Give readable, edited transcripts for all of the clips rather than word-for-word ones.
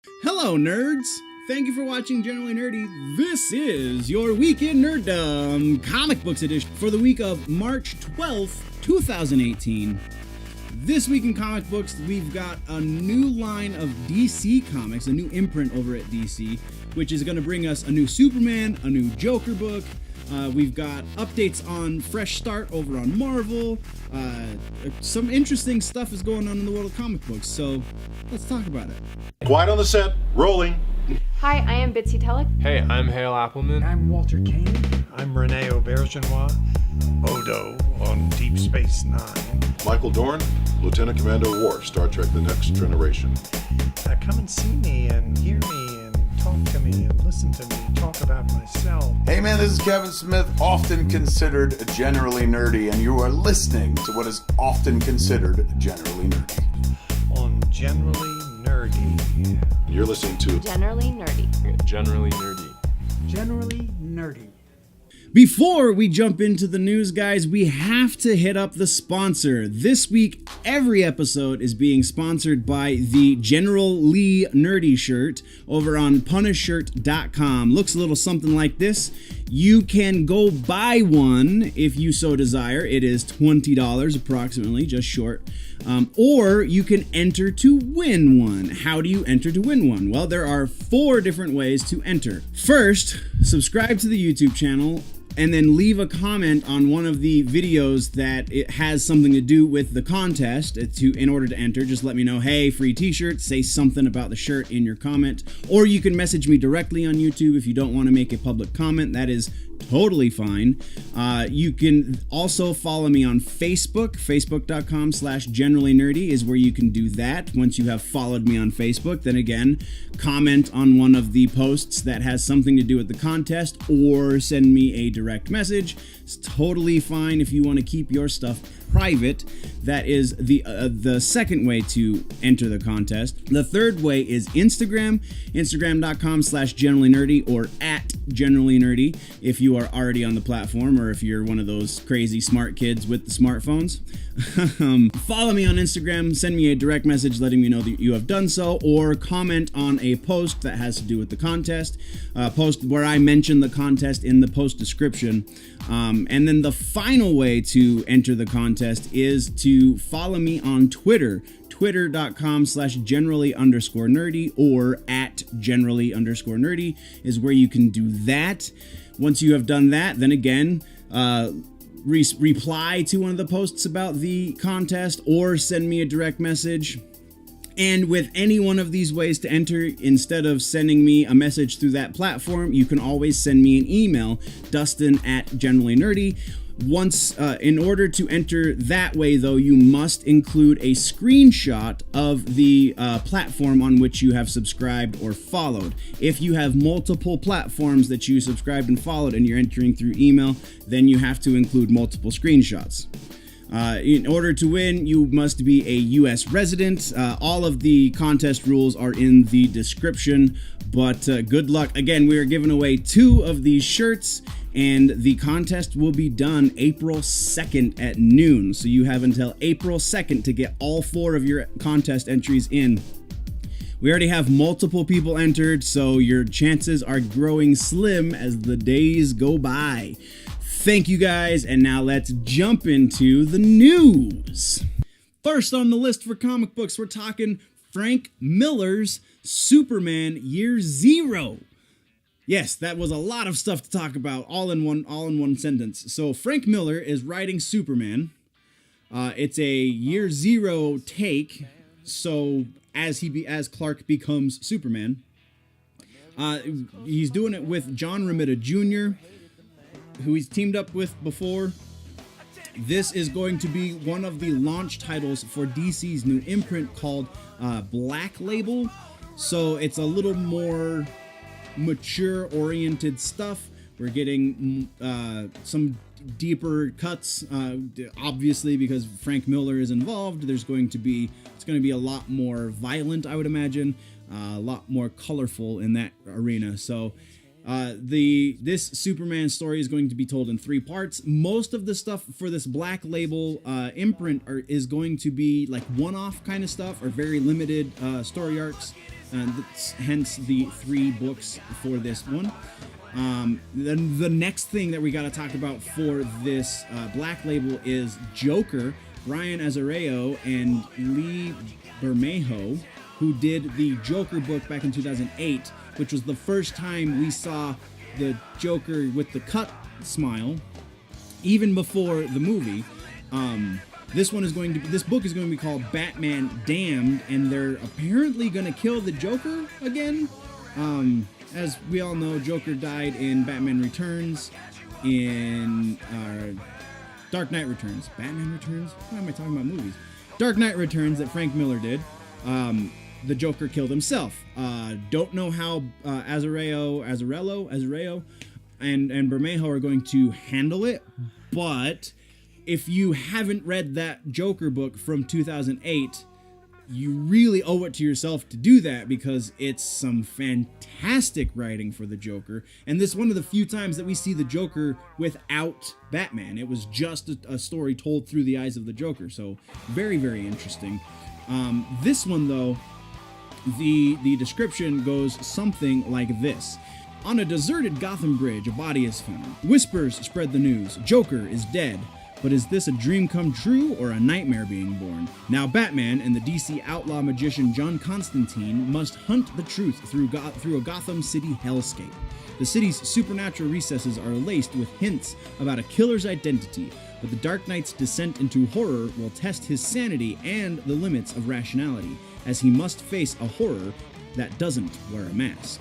Hello, nerds! Thank you for watching Generally Nerdy. This is your Week in Nerdom comic books edition for the week of March 12th, 2018. This week in comic books, we've got a new line of DC comics, a new imprint over at DC, which is going to bring us a new Superman, a new Joker book. We've got updates on Fresh Start over on Marvel. Some interesting stuff is going on in the world of comic books, so let's talk about it. Quiet on the set, rolling. Hi, I am Bitsy Telek. Hey, I'm Hale Appleman. I'm Walter Kane. I'm Rene Aubergenois. Odo on Deep Space Nine. Michael Dorn, Lieutenant Commander Worf, Star Trek The Next Generation. Come and see me and hear me and talk to me and listen to me talk about myself. Hey man, this is Kevin Smith, often considered generally nerdy, and you are listening to what is often considered generally nerdy. On Generally Nerdy. You're listening to Generally Nerdy. Generally nerdy. Generally nerdy. Before we jump into the news, guys, we have to hit up the sponsor. This week, every episode is being sponsored by the General Lee Nerdy shirt over on punishshirt.com. Looks a little something like this. You can go buy one if you so desire. It is $20 approximately, just short. Or you can enter to win one. How do you enter to win one? Well, there are 4 different ways to enter. First, subscribe to the YouTube channel and then leave a comment on one of the videos that it has something to do with the contest. In order to enter, just let me know, hey, free t-shirt, say something about the shirt in your comment. Or you can message me directly on YouTube if you don't want to make a public comment. That is totally fine. You can also follow me on Facebook. Facebook.com/generallynerdy is where you can do that. Once you have followed me on Facebook, then again, comment on one of the posts that has something to do with the contest or send me a direct message. It's totally fine if you want to keep your stuff private. That is the second way to enter the contest. The third way is Instagram, instagram.com/generallynerdy or @generallynerdy if you are already on the platform or if you're one of those crazy smart kids with the smartphones. Follow me on Instagram, send me a direct message letting me know that you have done so, or comment on a post that has to do with the contest, post where I mention the contest in the post description. And then the final way to enter the contest is to follow me on Twitter, twitter.com/generally_nerdy or @generally_nerdy is where you can do that. Once you have done that, then again, reply to one of the posts about the contest or send me a direct message. And with any one of these ways to enter, instead of sending me a message through that platform, you can always send me an email, Dustin@generallynerdy. In order to enter that way, though, you must include a screenshot of the platform on which you have subscribed or followed. If you have multiple platforms that you subscribed and followed and you're entering through email, then you have to include multiple screenshots. In order to win, you must be a U.S. resident. All of the contest rules are in the description, but good luck. Again, we are giving away 2 of these shirts, and the contest will be done April 2nd at noon. So you have until April 2nd to get all 4 of your contest entries in. We already have multiple people entered, so your chances are growing slim as the days go by. Thank you guys, and now let's jump into the news. First on the list for comic books, we're talking Frank Miller's Superman Year Zero. Yes, that was a lot of stuff to talk about, all in one sentence. So Frank Miller is writing Superman. It's a Year Zero take. So as Clark becomes Superman, he's doing it with John Romita Jr., who he's teamed up with before. This is going to be one of the launch titles for DC's new imprint called Black Label. So it's a little more mature-oriented stuff. We're getting some deeper cuts, obviously, because Frank Miller is involved. It's going to be a lot more violent, I would imagine, a lot more colorful in that arena. So this Superman story is going to be told in 3 parts. Most of the stuff for this Black Label imprint is going to be like one-off kind of stuff or very limited story arcs. hence the 3 books for this one. Then the next thing that we got to talk about for this Black Label is Joker. Brian Azzarello and Lee Bermejo, who did the Joker book back in 2008, which was the first time we saw the Joker with the cut smile, even before the movie. This book is going to be called Batman Damned, and they're apparently going to kill the Joker again. As we all know, Joker died in Batman Returns, in Dark Knight Returns. Batman Returns? Why am I talking about movies? Dark Knight Returns that Frank Miller did. The Joker killed himself. Don't know how Azzarello, and Bermejo are going to handle it, but if you haven't read that Joker book from 2008, you really owe it to yourself to do that, because it's some fantastic writing for the Joker, and this is one of the few times that we see the Joker without Batman. It was just a story told through the eyes of the Joker, so very, very interesting. This one, though, the description goes something like this. On a deserted Gotham bridge, a body is found. Whispers spread the news. Joker is dead. But is this a dream come true or a nightmare being born? Now Batman and the DC outlaw magician John Constantine must hunt the truth through a Gotham City hellscape. The city's supernatural recesses are laced with hints about a killer's identity, but the Dark Knight's descent into horror will test his sanity and the limits of rationality, as he must face a horror that doesn't wear a mask.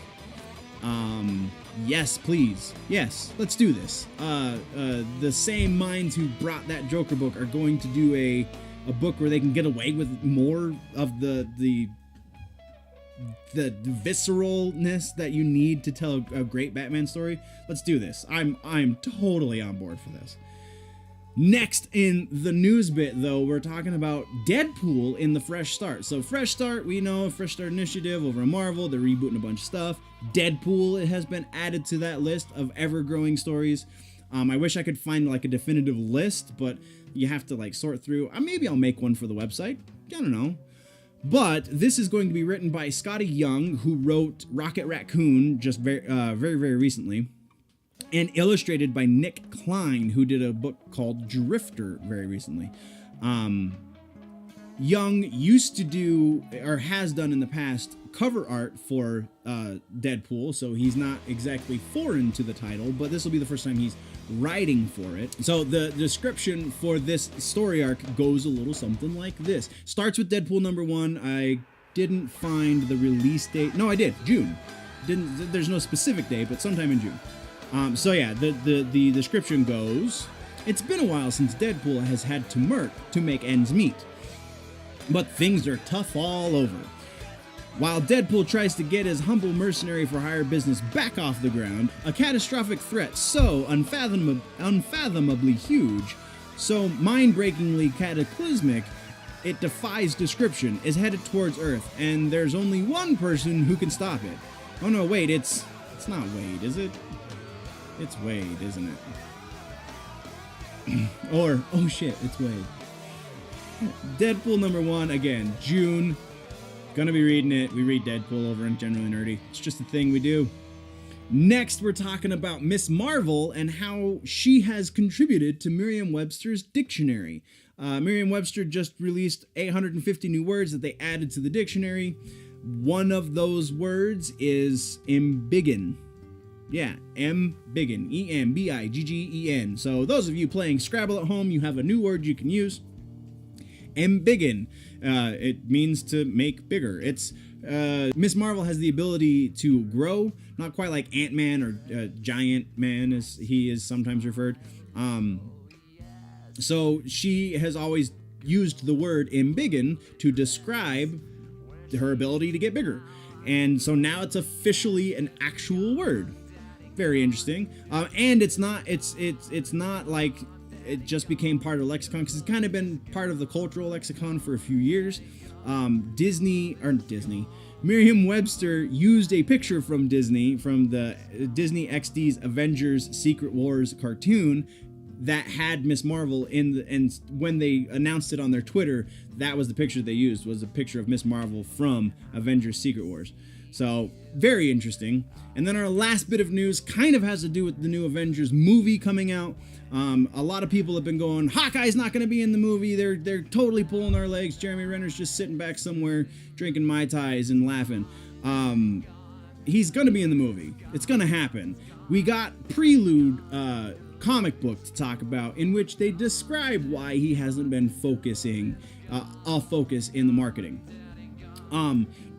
Yes, please. Yes, let's do this. The same minds who brought that Joker book are going to do a book where they can get away with more of the visceralness that you need to tell a great Batman story. Let's do this. I'm totally on board for this. Next in the news bit, though, we're talking about Deadpool in the Fresh Start. So Fresh Start, we know, Fresh Start Initiative over at Marvel, they're rebooting a bunch of stuff. Deadpool, it has been added to that list of ever-growing stories. I wish I could find like a definitive list, but you have to like sort through. Maybe I'll make one for the website. I don't know. But this is going to be written by Skottie Young, who wrote Rocket Raccoon just very recently, and illustrated by Nick Klein, who did a book called Drifter very recently. Young used to do, or has done in the past, cover art for Deadpool, so he's not exactly foreign to the title, but this will be the first time he's writing for it. So the description for this story arc goes a little something like this. Starts with Deadpool #1. I didn't find the release date. No, I did. June. There's no specific date, but sometime in June. So yeah, the description goes, it's been a while since Deadpool has had to work to make ends meet, but things are tough all over. While Deadpool tries to get his humble mercenary for hire business back off the ground, a catastrophic threat so unfathomably huge, so mind-breakingly cataclysmic, it defies description, is headed towards Earth, and there's only one person who can stop it. Oh no, wait, it's not Wade, is it? It's Wade, isn't it? Or, oh shit, it's Wade. Deadpool #1, again, June. Gonna be reading it. We read Deadpool over in Generally Nerdy. It's just a thing we do. Next, we're talking about Miss Marvel and how she has contributed to Merriam-Webster's dictionary. Merriam-Webster just released 850 new words that they added to the dictionary. One of those words is embiggen. Yeah, embiggen. E-M-B-I-G-G-E-N. So those of you playing Scrabble at home, you have a new word you can use. Embiggen. It means to make bigger. It's Miss Marvel has the ability to grow, not quite like Ant-Man or Giant Man as he is sometimes referred. So she has always used the word embiggen to describe her ability to get bigger. And so now it's officially an actual word. Very interesting. And it's not like it just became part of the lexicon, because it's kind of been part of the cultural lexicon for a few years. Merriam-Webster used a picture from Disney, from the Disney XD's Avengers Secret Wars cartoon, that had Miss Marvel and when they announced it on their Twitter, that was the picture they used, was a picture of Miss Marvel from Avengers Secret Wars. So, very interesting. And then our last bit of news kind of has to do with the new Avengers movie coming out. A lot of people have been going, Hawkeye's not going to be in the movie. They're totally pulling our legs. Jeremy Renner's just sitting back somewhere drinking Mai Tais and laughing. He's going to be in the movie. It's going to happen. We got Prelude comic book to talk about, in which they describe why he hasn't been focusing all focus in the marketing.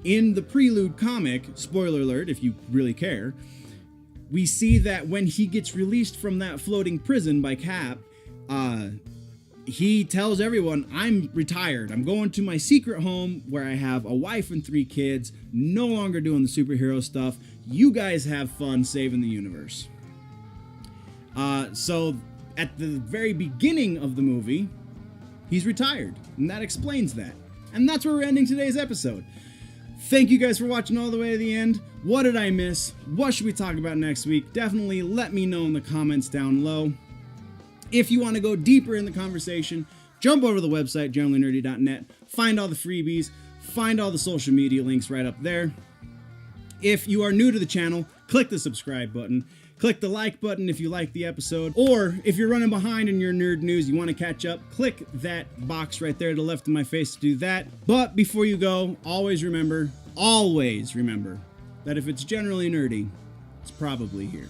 In the Prelude comic, spoiler alert if you really care, we see that when he gets released from that floating prison by Cap, he tells everyone, I'm retired. I'm going to my secret home where I have a wife and 3 kids, no longer doing the superhero stuff. You guys have fun saving the universe. So at the very beginning of the movie, he's retired, and that explains that. And that's where we're ending today's episode. Thank you guys for watching all the way to the end. What did I miss? What should we talk about next week? Definitely let me know in the comments down low. If you want to go deeper in the conversation, jump over to the website, generallynerdy.net, find all the freebies, find all the social media links right up there. If you are new to the channel, click the subscribe button. Click the like button if you like the episode. Or if you're running behind in your nerd news, you want to catch up, click that box right there to the left of my face to do that. But before you go, always remember that if it's generally nerdy, it's probably here.